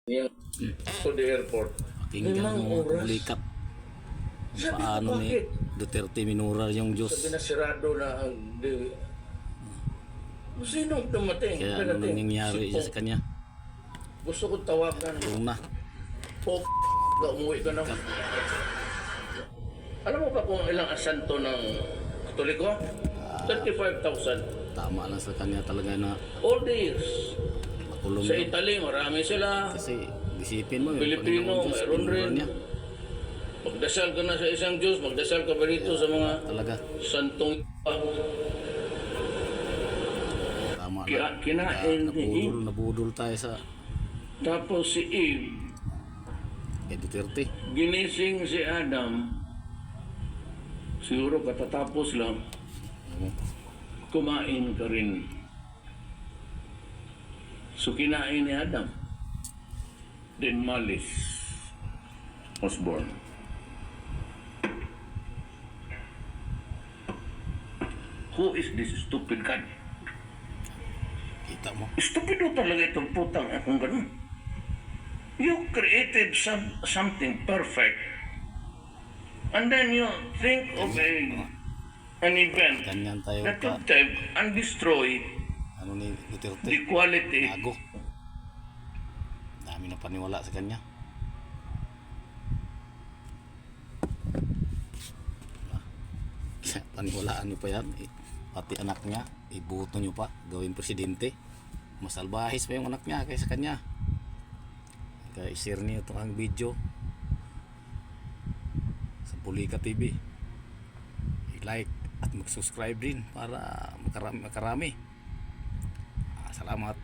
Yung to the airport. Pakinggan mo mga publikat. Sabi ko, Paano ni bakit? Duterte minura yung Diyos. Sabi na sirado na ang sinong dumating? Kaya ano nangyayari sa kanya? Gusto ko tawagan. Kung na. Po, umuwi ka na. Alam mo ba kung ilang asanto ng Katoliko? 35,000. Tama lang sa kanya talaga na All the years. makulong Sa na. Italy, marami sila. Kasi isipin mo yung Pilipino, Panginoon Diyos, mayroon minura rin. niya. Magdasal ka na sa isang Diyos, magdasal ka ba dito sa mga Talaga. santong Tama Kaya lang. kinain ni Eve. Nabudol tayo sa Tapos si Eve, kay Duterte. ginising si Adam. Siguro katatapos lang, kumain ka rin. So kinain ni Adam. Then Malice was born. Who is this stupid God? Kita mo. Stupido talaga itong putang akong ganun. You created something perfect. And then you think of an event Ganyan tayo that ka. could take and destroy Ano ni Duterte? the quality. Nago. Dami na paniwala sa kanya. Paniwalaan niyo pa yan. Pati anak niya, ibuto niyo pa, gawin presidente. Mas albahis pa yung anak niya kaysa kanya. Kaya i-share niyo ito ang video sa Bulika TV. I-like at mag-subscribe din para makarami. Salamat.